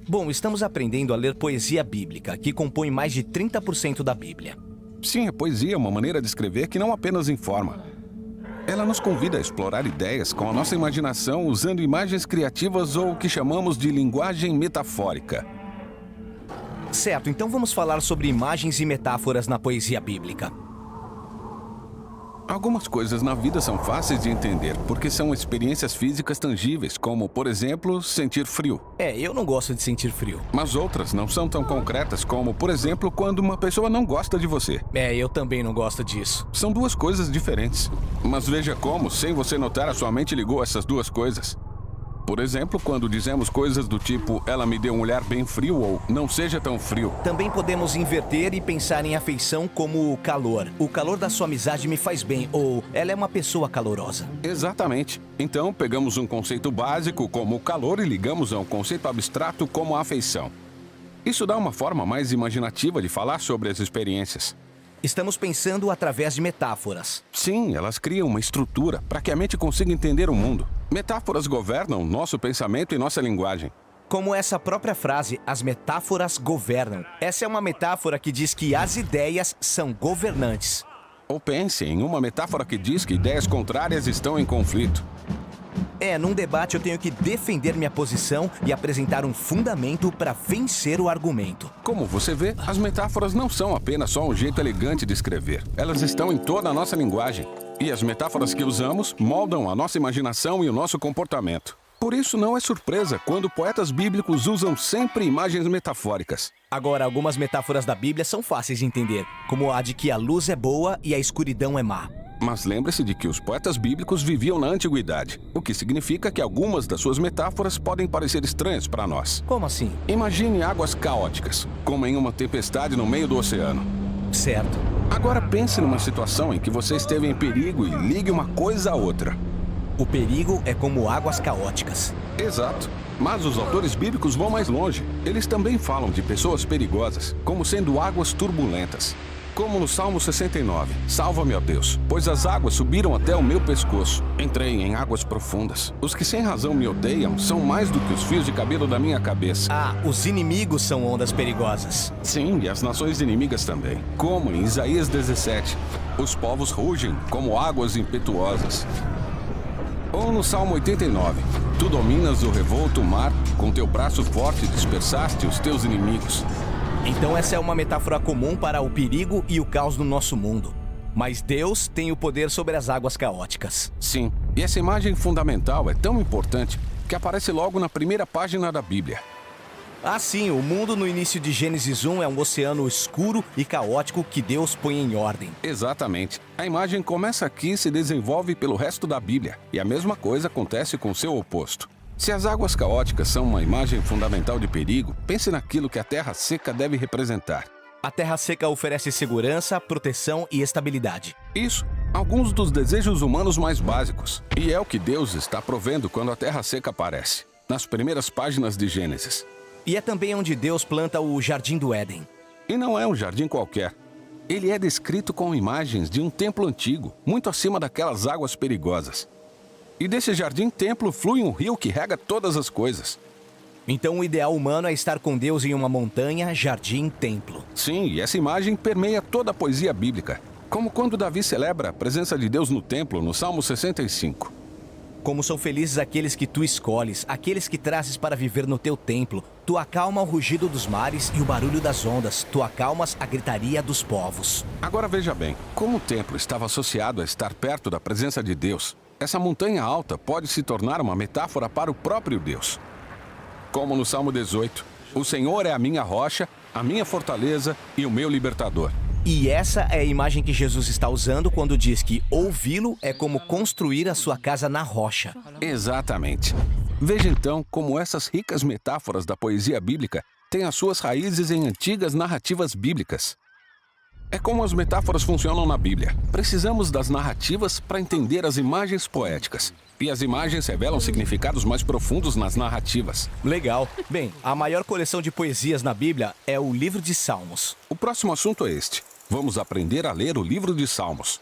Bom, estamos aprendendo a ler poesia bíblica, que compõe mais de 30% da Bíblia. Sim, a poesia é uma maneira de escrever que não apenas informa. Ela nos convida a explorar ideias com a nossa imaginação usando imagens criativas ou o que chamamos de linguagem metafórica. Certo, então vamos falar sobre imagens e metáforas na poesia bíblica. Algumas coisas na vida são fáceis de entender, porque são experiências físicas tangíveis, como, por exemplo, sentir frio. Eu não gosto de sentir frio. Mas outras não são tão concretas como, por exemplo, quando uma pessoa não gosta de você. Eu também não gosto disso. São duas coisas diferentes. Mas veja como, sem você notar, a sua mente ligou essas duas coisas. Por exemplo, quando dizemos coisas do tipo, ela me deu um olhar bem frio ou não seja tão frio. Também podemos inverter e pensar em afeição como o calor. O calor da sua amizade me faz bem, ou ela é uma pessoa calorosa. Exatamente. Então, pegamos um conceito básico como o calor e ligamos a um conceito abstrato como a afeição. Isso dá uma forma mais imaginativa de falar sobre as experiências. Estamos pensando através de metáforas. Sim, elas criam uma estrutura para que a mente consiga entender o mundo. Metáforas governam nosso pensamento e nossa linguagem. Como essa própria frase, as metáforas governam. Essa é uma metáfora que diz que as ideias são governantes. Ou pense em uma metáfora que diz que ideias contrárias estão em conflito. Num debate eu tenho que defender minha posição e apresentar um fundamento para vencer o argumento. Como você vê, as metáforas não são apenas só um jeito elegante de escrever. Elas estão em toda a nossa linguagem. E as metáforas que usamos moldam a nossa imaginação e o nosso comportamento. Por isso não é surpresa quando poetas bíblicos usam sempre imagens metafóricas. Agora, algumas metáforas da Bíblia são fáceis de entender, como a de que a luz é boa e a escuridão é má. Mas lembre-se de que os poetas bíblicos viviam na antiguidade, o que significa que algumas das suas metáforas podem parecer estranhas para nós. Como assim? Imagine águas caóticas, como em uma tempestade no meio do oceano. Certo. Agora pense numa situação em que você esteve em perigo e ligue uma coisa a outra. O perigo é como águas caóticas. Exato. Mas os autores bíblicos vão mais longe. Eles também falam de pessoas perigosas, como sendo águas turbulentas. Como no Salmo 69, salva-me, ó Deus, pois as águas subiram até o meu pescoço. Entrei em águas profundas. Os que sem razão me odeiam são mais do que os fios de cabelo da minha cabeça. Os inimigos são ondas perigosas. Sim, e as nações inimigas também. Como em Isaías 17, os povos rugem como águas impetuosas. Ou no Salmo 89, tu dominas o revolto mar, com teu braço forte dispersaste os teus inimigos. Então essa é uma metáfora comum para o perigo e o caos no nosso mundo. Mas Deus tem o poder sobre as águas caóticas. Sim, e essa imagem fundamental é tão importante que aparece logo na primeira página da Bíblia. Sim, o mundo no início de Gênesis 1 é um oceano escuro e caótico que Deus põe em ordem. Exatamente. A imagem começa aqui e se desenvolve pelo resto da Bíblia, e a mesma coisa acontece com seu oposto. Se as águas caóticas são uma imagem fundamental de perigo, pense naquilo que a terra seca deve representar. A terra seca oferece segurança, proteção e estabilidade. Isso, alguns dos desejos humanos mais básicos. E é o que Deus está provendo quando a terra seca aparece, nas primeiras páginas de Gênesis. E é também onde Deus planta o Jardim do Éden. E não é um jardim qualquer. Ele é descrito com imagens de um templo antigo, muito acima daquelas águas perigosas. E desse jardim-templo flui um rio que rega todas as coisas. Então o ideal humano é estar com Deus em uma montanha, jardim, templo. Sim, e essa imagem permeia toda a poesia bíblica. Como quando Davi celebra a presença de Deus no templo, no Salmo 65. Como são felizes aqueles que tu escolhes, aqueles que trazes para viver no teu templo. Tu acalma o rugido dos mares e o barulho das ondas. Tu acalmas a gritaria dos povos. Agora veja bem, como o templo estava associado a estar perto da presença de Deus, essa montanha alta pode se tornar uma metáfora para o próprio Deus. Como no Salmo 18, o Senhor é a minha rocha, a minha fortaleza e o meu libertador. E essa é a imagem que Jesus está usando quando diz que ouvi-lo é como construir a sua casa na rocha. Exatamente. Veja então como essas ricas metáforas da poesia bíblica têm as suas raízes em antigas narrativas bíblicas. É como as metáforas funcionam na Bíblia. Precisamos das narrativas para entender as imagens poéticas. E as imagens revelam significados mais profundos nas narrativas. Legal. Bem, a maior coleção de poesias na Bíblia é o Livro de Salmos. O próximo assunto é este. Vamos aprender a ler o livro de Salmos.